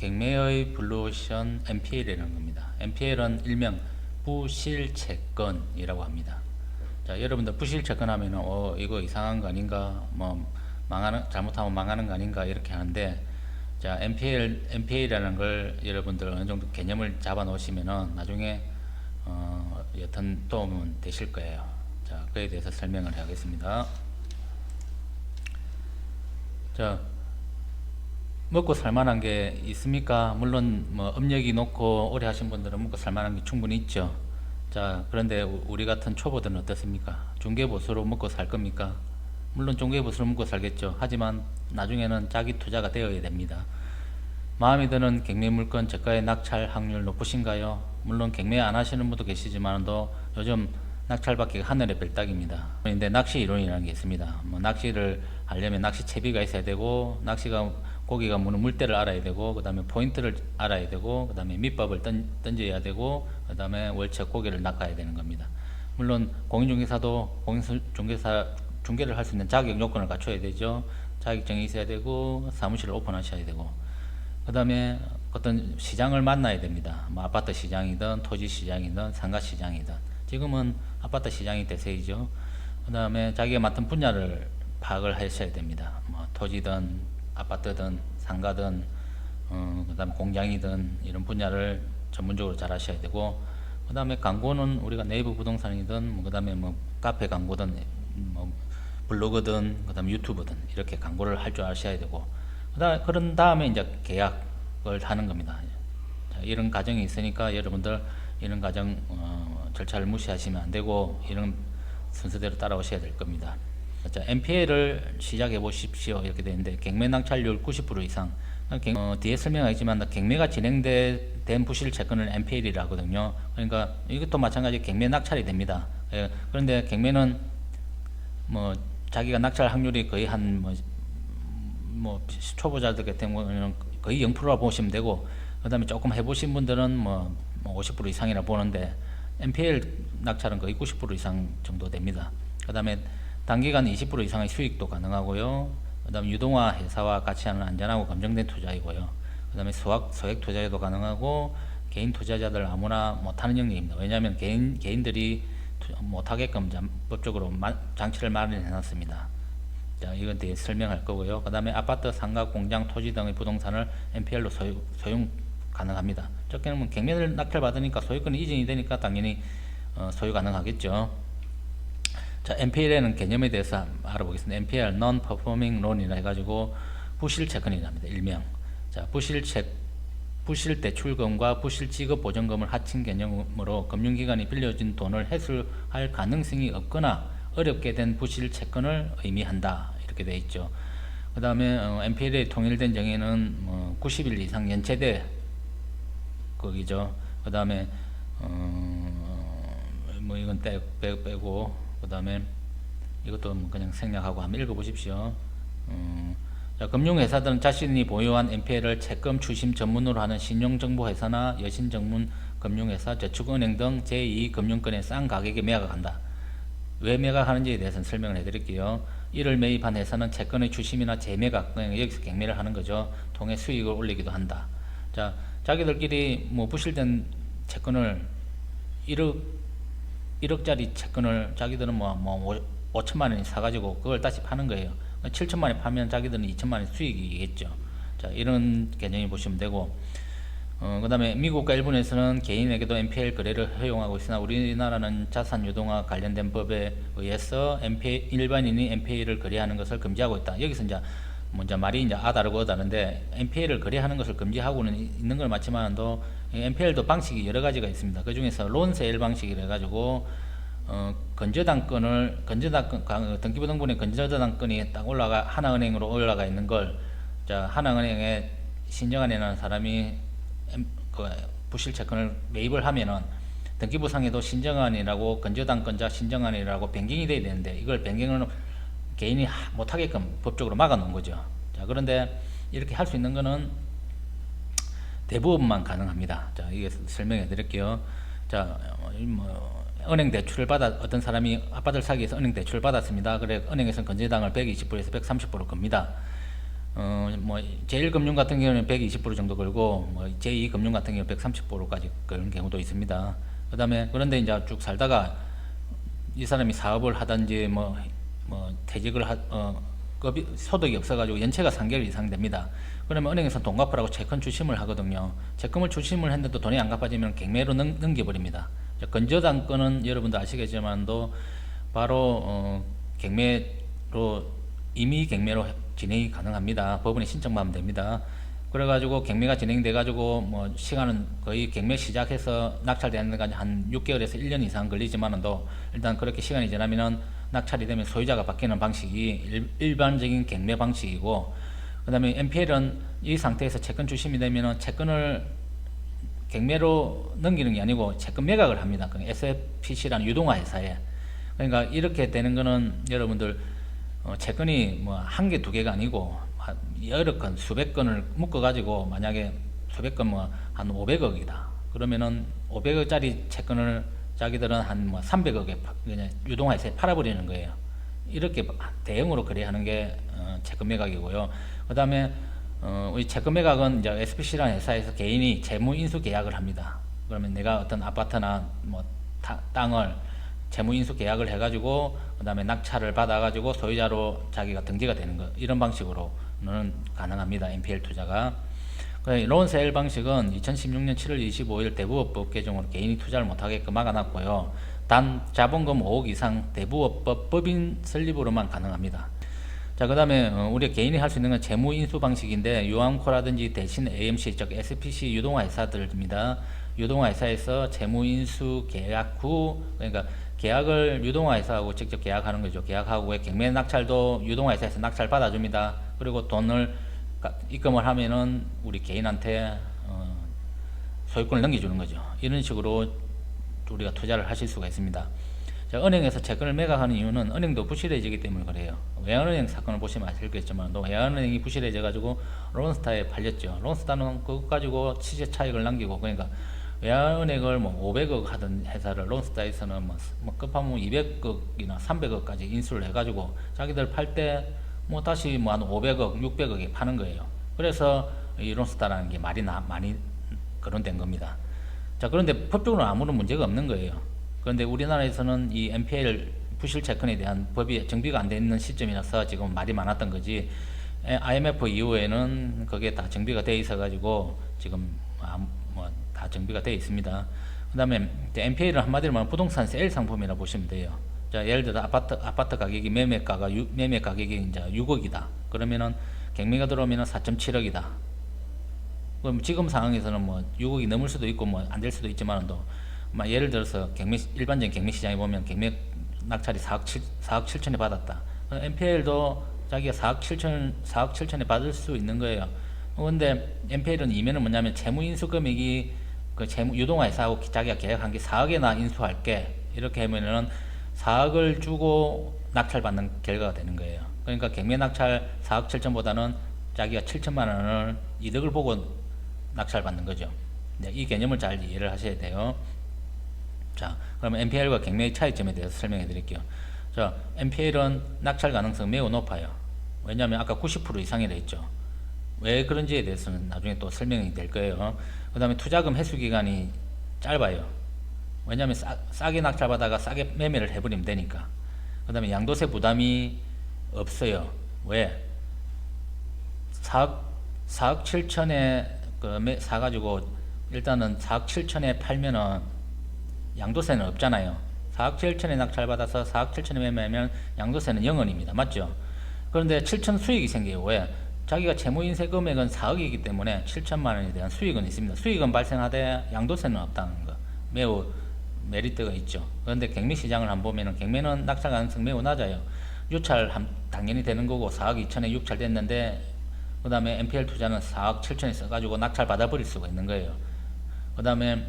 경매의 블루오션 NPL이라는 겁니다. NPL은 일명 부실채권이라고 합니다. 자, 여러분들 부실채권 하면은 이거 이상한 거 아닌가, 뭐 잘못하면 망하는 거 아닌가 이렇게 하는데, 자, NPL이라는 걸 여러분들 어느 정도 개념을 잡아 놓으시면은 나중에 여튼 도움은 되실 거예요. 자, 그에 대해서 설명을 하겠습니다. 자, 먹고 살만한 게 있습니까? 물론 뭐 업력이 높고 오래 하신 분들은 먹고 살만한 게 충분히 있죠. 자, 그런데 우리 같은 초보들은 어떻습니까? 중개보수로 먹고 살 겁니까? 물론 중개보수로 먹고 살겠죠. 하지만 나중에는 자기 투자가 되어야 됩니다. 마음에 드는 경매 물건 저가의 낙찰 확률 높으신가요? 물론 경매 안 하시는 분도 계시지만도 요즘 낙찰받기가 하늘의 별따기입니다. 그런데 낚시 이론이라는 게 있습니다. 뭐 낚시를 하려면 낚시 채비가 있어야 되고, 고기가 무는 물때를 알아야 되고, 그 다음에 포인트를 알아야 되고, 그 다음에 밑밥을 던져야 되고, 그 다음에 월척 고기를 낚아야 되는 겁니다. 물론 공인중개사도 중개를 할 수 있는 자격 요건을 갖춰야 되죠. 자격증이 있어야 되고, 사무실을 오픈하셔야 되고, 그 다음에 어떤 시장을 만나야 됩니다. 뭐 아파트 시장이든 토지 시장이든 상가 시장이든. 지금은 아파트 시장이 대세이죠. 그 다음에 자기가 맡은 분야를 파악을 하셔야 됩니다. 뭐 토지든 아파트든 상가든 그 다음에 공장이든 이런 분야를 전문적으로 잘 하셔야 되고, 그 다음에 광고는 우리가 네이버 부동산이든 그 다음에 뭐 카페 광고든 뭐 블로그든 그 다음에 유튜브든 이렇게 광고를 할 줄 아셔야 되고, 그런 다음에 이제 계약을 하는 겁니다. 자, 이런 과정이 있으니까 여러분들 이런 과정 절차를 무시하시면 안 되고 이런 순서대로 따라오셔야 될 겁니다. 자, NPL을 시작해 보십시오 이렇게 되는데, 경매 낙찰률 90% 이상. 뒤에 설명하겠지만 경매가 진행된 부실 채권을 NPL이라 하거든요. 그러니까 이것도 마찬가지 경매 낙찰이 됩니다. 그런데 경매는 뭐 자기가 낙찰 확률이 거의 뭐 초보자들 같은 경우는 거의 0%라 보시면 되고, 그 다음에 조금 해보신 분들은 뭐 50% 이상이라 보는데, NPL 낙찰은 거의 90% 이상 정도 됩니다. 그 다음에 단기간 20% 이상의 수익도 가능하고요. 그 다음에 유동화 회사와 같이 하는 안전하고 검증된 투자이고요. 그 다음에 소액 투자도 가능하고, 개인 투자자들 아무나 못하는 영역입니다. 왜냐하면 개인들이 못하게끔 법적으로 장치를 마련해 놨습니다. 자, 이건 뒤에 설명할 거고요. 그 다음에 아파트, 상가, 공장, 토지 등의 부동산을 NPL로 소용 가능합니다. 적게는 경매를 낙찰 받으니까 소유권이 이전이 되니까 당연히 소유 가능하겠죠. 자, NPL에는 개념에 대해서 알아보겠습니다. NPL, Non-Performing Loan이라 해가지고 부실채권이랍니다. 일명. 자, 부실대출금과 부실지급보증금을 합친 개념으로 금융기관이 빌려준 돈을 회수할 가능성이 없거나 어렵게 된 부실채권을 의미한다. 이렇게 되어 있죠. 그 다음에 NPL의 통일된 정의는 90일 이상 연체돼 거기죠. 그 다음에 뭐 이건 빼고, 그 다음에 이것도 그냥 생략하고 한번 읽어보십시오. 자, 금융회사들은 자신이 보유한 NPL을 채권 추심 전문으로 하는 신용정보회사나 여신전문 금융회사, 저축은행 등 제2금융권에 싼 가격에 매각한다. 왜 매각하는지에 대해서는 설명을 해드릴게요. 이를 매입한 회사는 채권의 추심이나 재매각, 여기서 경매를 하는 거죠. 통해 수익을 올리기도 한다. 자, 자기들끼리 뭐 부실된 채권을 1억짜리 채권을 자기들은 뭐 5천만 원이 사가지고 그걸 다시 파는 거예요. 7천만 원에 파면 자기들은 2천만 원 수익이겠죠. 자, 이런 개념이 보시면 되고, 그 다음에 미국과 일본에서는 개인에게도 NPL 거래를 허용하고 있으나 우리나라는 자산 유동화 관련된 법에 의해서 일반인이 NPL을 거래하는 것을 금지하고 있다. 여기서 이제 말이 이제 다르고 다른데, NPL을 거래하는 것을 금지하고는 있는 걸 맞지만도 NPL도 방식이 여러 가지가 있습니다. 그 중에서 론세일 방식이라 해가지고 등기부등본에 건저당권이 딱 하나은행으로 올라가 있는 걸, 자, 하나은행에 신정환이라는 사람이 그 부실채권을 매입을 하면은 등기부상에도 신정환이라고 건저당권자 신정환이라고 변경이 돼야 되는데, 이걸 변경을 개인이 못하게끔 법적으로 막아놓은 거죠. 자, 그런데 이렇게 할 수 있는 거는 대부분만 가능합니다. 자, 이게 설명해 드릴게요. 자, 은행 대출을 어떤 사람이 아파트를 사기 위해서 은행 대출을 받았습니다. 그래 은행에서는 건저당을 120%에서 130% 겁니다. 뭐 제1금융 같은 경우는 120% 정도 걸고 뭐 제2금융 같은 경우는 130%까지 그런 경우도 있습니다. 그다음에 그런데 이제 쭉 살다가 이 사람이 사업을 하든지 뭐 퇴직을 소득이 없어가지고 연체가 3개월 이상 됩니다. 그러면 은행에서 돈 갚으라고 채권 주심을 하거든요. 채권을 주심을 했는데도 돈이 안 갚아지면 경매로 넘겨버립니다. 건저당 건은 여러분도 아시겠지만도 바로 경매로 임의 경매로 진행이 가능합니다. 법원에 신청만 하면 됩니다. 그래가지고 경매가 진행돼가지고 뭐 시간은 거의 경매 시작해서 낙찰되는 데까지 한 6개월에서 1년 이상 걸리지만도 일단 그렇게 시간이 지나면은 낙찰이 되면 소유자가 바뀌는 방식이 일반적인 경매 방식이고, 그 다음에 NPL은 이 상태에서 채권 주심이 되면은 채권을 경매로 넘기는 게 아니고 채권 매각을 합니다. 그 SFPC라는 유동화 회사에. 그러니까 이렇게 되는 거는 여러분들 채권이 뭐 한 개, 두 개가 아니고 여러 건, 수백 건을 묶어 가지고 만약에 수백 건 뭐 한 500억이다. 그러면은 500억짜리 채권을 자기들은 한 뭐 300억에 그냥 유동화해서 팔아버리는 거예요. 이렇게 대형으로 거래하는 게 채권 매각이고요. 그 다음에 우리 채권 매각은 이제 SPC라는 회사에서 개인이 재무 인수 계약을 합니다. 그러면 내가 어떤 아파트나 뭐 땅을 재무 인수 계약을 해가지고 그 다음에 낙찰을 받아가지고 소유자로 자기가 등재가 되는 것, 이런 방식으로는 가능합니다. NPL 투자가. 론세일 방식은 2016년 7월 25일 대부업법 개정으로 개인이 투자를 못하게끔 막아놨고요. 단 자본금 5억 이상 대부업법 법인 설립으로만 가능합니다. 자, 그 다음에 우리가 개인이 할 수 있는 건 재무 인수 방식인데 유암코라든지 대신 AMC, 즉 SPC 유동화 회사들입니다. 유동화 회사에서 재무 인수 계약 후, 그러니까 계약을 유동화 회사하고 직접 계약하는 거죠. 계약하고 경매 낙찰도 유동화 회사에서 낙찰 받아줍니다. 그리고 돈을 입금을 하면은 우리 개인한테 소유권을 넘겨주는 거죠. 이런 식으로 우리가 투자를 하실 수가 있습니다. 자, 은행에서 채권을 매각하는 이유는 은행도 부실해지기 때문에 그래요. 외환은행 사건을 보시면 아시겠지만 외환은행이 부실해져 가지고 론스타에 팔렸죠. 론스타는 그것 가지고 시세 차익을 남기고, 그러니까 외환은행을 뭐 500억 하던 회사를 론스타에서는 뭐 급하면 200억이나 300억까지 인수를 해가지고 자기들 팔 때 뭐 다시 뭐 한 500억, 600억에 파는 거예요. 그래서 이 론스타라는 게 많이 거론된 겁니다. 자, 그런데 법적으로 아무런 문제가 없는 거예요. 그런데 우리나라에서는 이 NPL 부실 채권에 대한 법이 정비가 안 돼 있는 시점이라서 지금 말이 많았던 거지, IMF 이후에는 그게 다 정비가 돼 있어 가지고 지금 뭐 다 정비가 돼 있습니다. 그 다음에 NPL은 한마디로 말하면 부동산 세일 상품이라고 보시면 돼요. 자, 예를 들어 아파트 가격이 매매 가격이 이제 6억이다. 그러면은 경매가 들어오면은 4.7억이다. 그럼 지금 상황에서는 뭐 6억이 넘을 수도 있고 뭐 안 될 수도 있지만도, 예를 들어서 일반적인 경매 시장에 보면 경매 낙찰이 4억 7천에 받았다. NPL도 자기가 4억 7천에 받을 수 있는 거예요. 그런데 NPL은 이면은 뭐냐면 채무 인수 금액이 그 채무 유동화 회사하고 자기가 계약한 게 4억에 나 인수할게, 이렇게 하면은 4억을 주고 낙찰받는 결과가 되는 거예요. 그러니까 경매 낙찰 4억 7천보다는 자기가 7천만 원을 이득을 보고 낙찰받는 거죠. 네, 이 개념을 잘 이해를 하셔야 돼요. 자, 그러면 NPL과 경매의 차이점에 대해서 설명해 드릴게요. 자, NPL은 낙찰 가능성이 매우 높아요. 왜냐하면 아까 90% 이상이라 했죠. 왜 그런지에 대해서는 나중에 또 설명이 될 거예요. 그 다음에 투자금 회수 기간이 짧아요. 왜냐하면 싸게 낙찰받아가 싸게 매매를 해버리면 되니까. 그 다음에 양도세 부담이 없어요. 왜? 4억 7천에 사가지고 일단은 4억 7천에 팔면은 양도세는 없잖아요. 4억 7천에 낙찰받아서 4억 7천에 매매하면 양도세는 0원입니다. 맞죠? 그런데 7천 수익이 생겨요. 왜? 자기가 채무인세 금액은 4억이기 때문에 7천만 원에 대한 수익은 있습니다. 수익은 발생하되 양도세는 없다는 거. 매우 메리트가 있죠. 그런데 경매 시장을 한번 보면은 경매는 낙찰 가능성이 매우 낮아요. 유찰 당연히 되는 거고 4억 2천에 유찰됐는데 그 다음에 NPL 투자는 4억 7천에 써가지고 낙찰 받아버릴 수가 있는 거예요. 그 다음에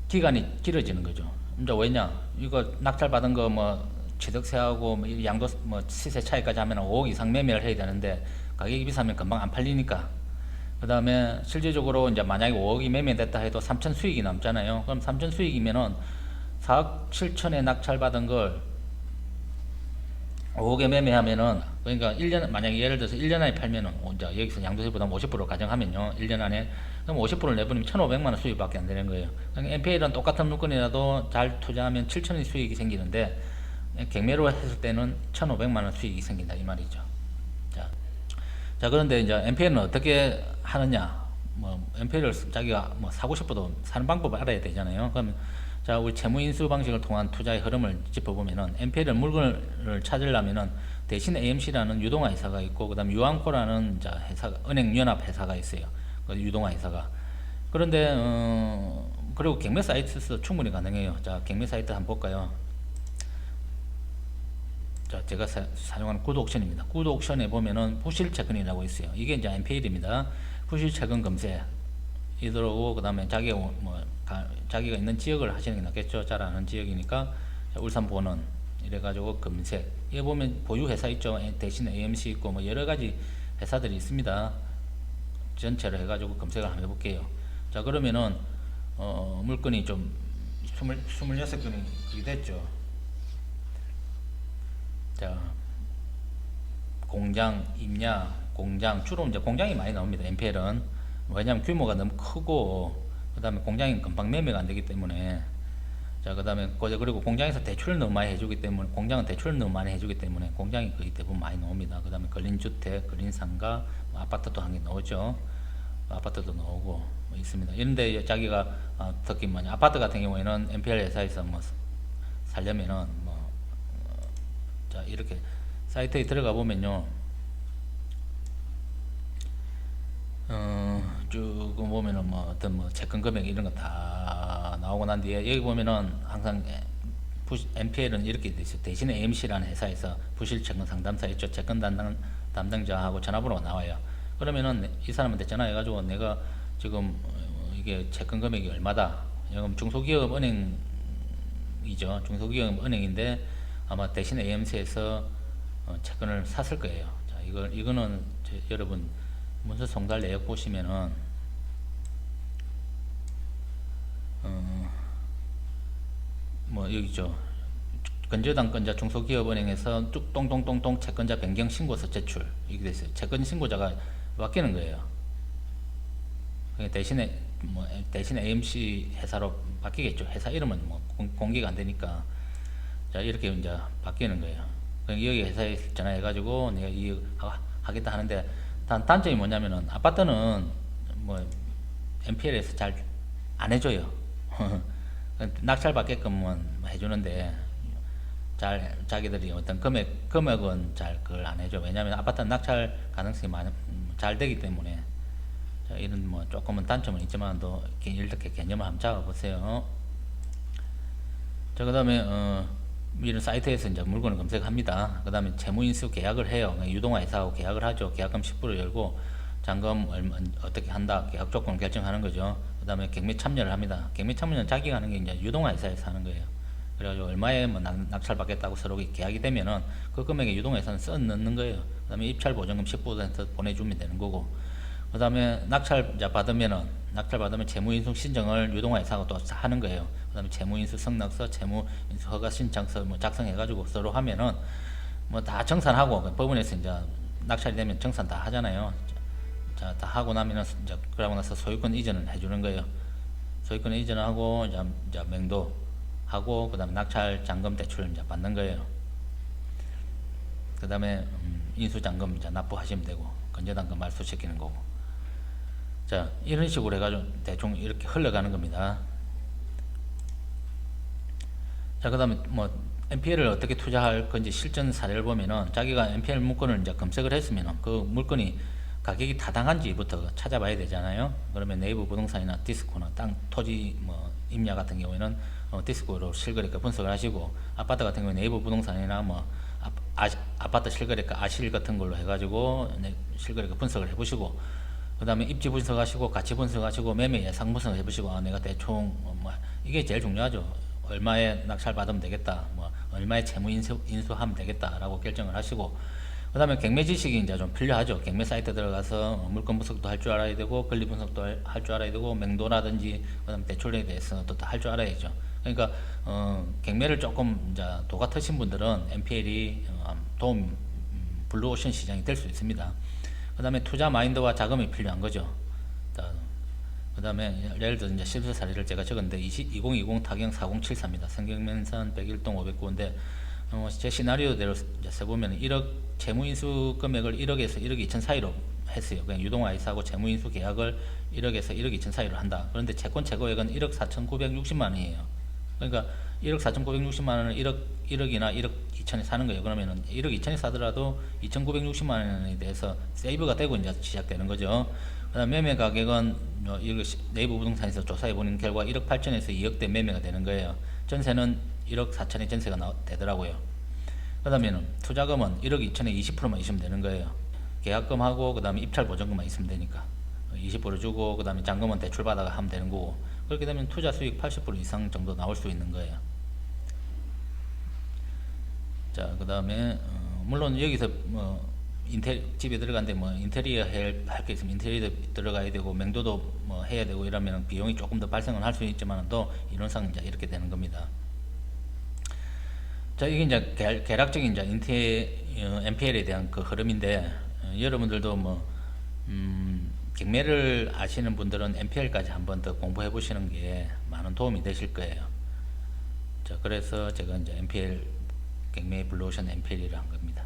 기간이 길어지는 거죠. 이제 왜냐? 이거 낙찰 받은 거 뭐 취득세하고 뭐 양도 뭐 시세 차이까지 하면 5억 이상 매매를 해야 되는데 가격이 비싸면 금방 안 팔리니까. 그 다음에 실질적으로 이제 만약에 5억이 매매됐다 해도 3천 수익이 남잖아요. 그럼 3천 수익이면은 4억 7천에 낙찰 받은 걸 5억에 매매하면은 그러니까 1년 만약에 예를 들어서 1년 안에 팔면은 이제 여기서 양도세 부담 50% 가정하면요. 1년 안에 그럼 50%를 내버리면 1,500만 원 수익밖에 안 되는 거예요. 그러니까 NPL은 똑같은 물건이라도 잘 투자하면 7천원 수익이 생기는데 경매로 했을 때는 1,500만 원 수익이 생긴다 이 말이죠. 자, 자 그런데 이제 NPL은 어떻게 하느냐? 뭐 NPL을 자기가 뭐 사고 싶어도 사는 방법을 알아야 되잖아요. 그러면 자 우리 채무인수 방식을 통한 투자의 흐름을 짚어보면은 NPL 물건을 찾으려면은 대신 AMC라는 유동화 회사가 있고 그다음 유앙코라는 자 회사 은행 연합 회사가 있어요. 그 유동화 회사가. 그런데 그리고 경매 사이트에서 충분히 가능해요. 자 경매 사이트 한번 볼까요? 자 제가 사용하는 굿옥션입니다. 굿옥션에 보면은 부실채권이라고 있어요. 이게 이제 NPL입니다. 부실채권 검색 이들어오고 그다음에 자기가 자기가 있는 지역을 하시는 게 낫겠죠. 잘 아는 지역이니까 울산 본원 이래가지고 검색. 여기 보면 보유 회사 있죠. 대신 AMC 있고 뭐 여러 가지 회사들이 있습니다. 전체로 해가지고 검색을 한번 해볼게요. 자 그러면은 물건이 좀 26건이 그게 됐죠. 자 공장, 임야, 공장 주로 이제 공장이 많이 나옵니다. NPL은 왜냐하면 규모가 너무 크고 그 다음에 공장이 금방 매매가 안 되기 때문에 자 그 다음에 그리고 공장에서 대출을 너무 많이 해주기 때문에 공장은 대출을 너무 많이 해주기 때문에 공장이 거의 대부분 많이 나옵니다. 그 다음에 근린주택, 근린상가, 뭐 아파트도 한 개 나오죠. 아파트도 나오고 뭐 있습니다. 이런데 자기가 특히 뭐냐 아파트 같은 경우에는 NPL 회사에서 뭐 살려면은 자 이렇게 사이트에 들어가 보면요. 쭉 보면은 뭐 어떤 뭐 채권 금액 이런 거 다 나오고 난 뒤에 여기 보면은 항상 NPL은 이렇게 돼 있어요. 대신에 AMC라는 회사에서 부실 채권 상담사 있죠. 채권 담당자하고 전화번호가 나와요. 그러면은 이 사람한테 전화해가지고 내가 지금 이게 채권 금액이 얼마다. 지금 중소기업 은행이죠. 중소기업 은행인데 아마 대신 AMC에서 채권을 샀을 거예요. 자 이거는 여러분 문서 송달 내역 보시면은 뭐 여기 있죠. 건저당권자 중소기업은행에서 쭉 똥똥똥똥 채권자 변경 신고서 제출 이게 됐어요. 채권 신고자가 바뀌는 거예요. 대신에 대신에 AMC 회사로 바뀌겠죠. 회사 이름은 뭐 공개가 안 되니까 자 이렇게 이제 바뀌는 거예요. 여기 회사에 전화해가지고 내가 이 하겠다 하는데 단점이 뭐냐면은 아파트는 뭐 NPL에서 잘 안 해줘요. 낙찰 받게끔은 해주는데 잘 자기들이 어떤 금액은 잘 그걸 안 해줘. 왜냐하면 아파트는 낙찰 가능성이 잘 되기 때문에 자, 이런 뭐 조금은 단점은 있지만도 이렇게 개념을 한번 잡아보세요. 자 그다음에 이런 사이트에서 이제 물건을 검색합니다. 그 다음에 채무인수 계약을 해요. 유동화 회사하고 계약을 하죠. 계약금 10% 열고 잔금 어떻게 한다. 계약 조건 결정하는 거죠. 그 다음에 경매 참여를 합니다. 경매 참여는 자기가 하는 게 이제 유동화 회사에서 하는 거예요. 그래가지고 얼마에 뭐 낙찰 받겠다고 서로 계약이 되면은 그 금액에 유동화 회사는 써 넣는 거예요. 그 다음에 입찰 보증금 10% 보내주면 되는 거고. 그 다음에 낙찰 받으면 채무인수 신청을 유동화 회사가 또 하는 거예요. 그 다음에 채무인수 성납서, 채무인수 허가 신청서 뭐 작성해가지고 서로 하면은 뭐 다 정산하고 법원에서 이제 낙찰이 되면 정산 다 하잖아요. 자, 다 하고 나면은 이제 그러고 나서 소유권 이전을 해주는 거예요. 소유권 이전을 하고 이제 맹도하고 그 다음에 낙찰 잔금 대출을 이제 받는 거예요. 그 다음에 인수잔금 이제 납부하시면 되고 건저당금 말소시키는 거고. 자 이런 식으로 해가지고 대충 이렇게 흘러가는 겁니다. 자 그 다음에 뭐 NPL을 어떻게 투자할 건지 실전 사례를 보면은 자기가 NPL 물건을 이제 검색을 했으면은 그 물건이 가격이 타당한지부터 찾아봐야 되잖아요. 그러면 네이버 부동산이나 디스코나 땅 토지 뭐 임야 같은 경우에는 디스코로 실거래가 분석을 하시고 아파트 같은 경우에 네이버 부동산이나 뭐 아파트 실거래가 아실 같은 걸로 해가지고 실거래가 분석을 해보시고 그 다음에 입지 분석하시고 가치 분석하시고 매매 예상 분석을 해보시고 내가 대충 뭐 이게 제일 중요하죠. 얼마에 낙찰 받으면 되겠다, 뭐 얼마에 채무 인수하면 되겠다라고 결정을 하시고 그 다음에 경매 지식이 이제 좀 필요하죠. 경매 사이트 들어가서 물건 분석도 할 줄 알아야 되고 권리 분석도 할 줄 알아야 되고 맹도라든지 그 다음에 대출에 대해서도 할 줄 알아야죠. 그러니까 경매를 조금 이제 도가 트신 분들은 NPL이 도움 블루오션 시장이 될 수 있습니다. 그 다음에 투자 마인드와 자금이 필요한 거죠. 그 다음에 예를 들어 이제 실수 사례를 제가 적었는데 2020 타경 4074입니다. 성경면산 101동 509인데 제 시나리오대로 이제 써보면 1억 채무인수 금액을 1억에서 1억 2천 사이로 했어요. 그냥 유동화해 사고 채무인수 계약을 1억에서 1억 2천 사이로 한다. 그런데 채권 최고액은 1억 4,960만 원이에요. 그러니까 1억 4,960만 원을 1억이나 1억 2천에 사는 거예요. 그러면은 1억 2천에 사더라도 2,960만 원에 대해서 세이브가 되고 이제 시작되는 거죠. 그다음 매매 가격은 이거 네이버 부동산에서 조사해 보는 결과 1억 8천에서 2억대 매매가 되는 거예요. 전세는 1억 4천의 전세가 되더라고요. 그다음에는 투자금은 1억 2천에 20%만 있으면 되는 거예요. 계약금하고 그다음에 입찰 보증금만 있으면 되니까 20% 주고 그다음에 잔금은 대출 받아가 하면 되는 거고, 그렇게 되면 투자 수익 80% 이상 정도 나올 수 있는 거예요. 자, 그다음에 물론 여기서 집에 들어가는데 인테리어 할 게 있으면 인테리어 들어가야 되고 맹도도 해야 되고 이러면 비용이 조금 더 발생을 할 수 있지만 또 이론상 이제 이렇게 되는 겁니다. 자, 이게 이제 계략적인 이제 MPL에 대한 그 흐름인데, 여러분들도 경매를 아시는 분들은 MPL까지 한번 더 공부해 보시는 게 많은 도움이 되실 거예요. 자, 그래서 제가 이제 MPL 경매 블루오션 MPL이라 한 겁니다.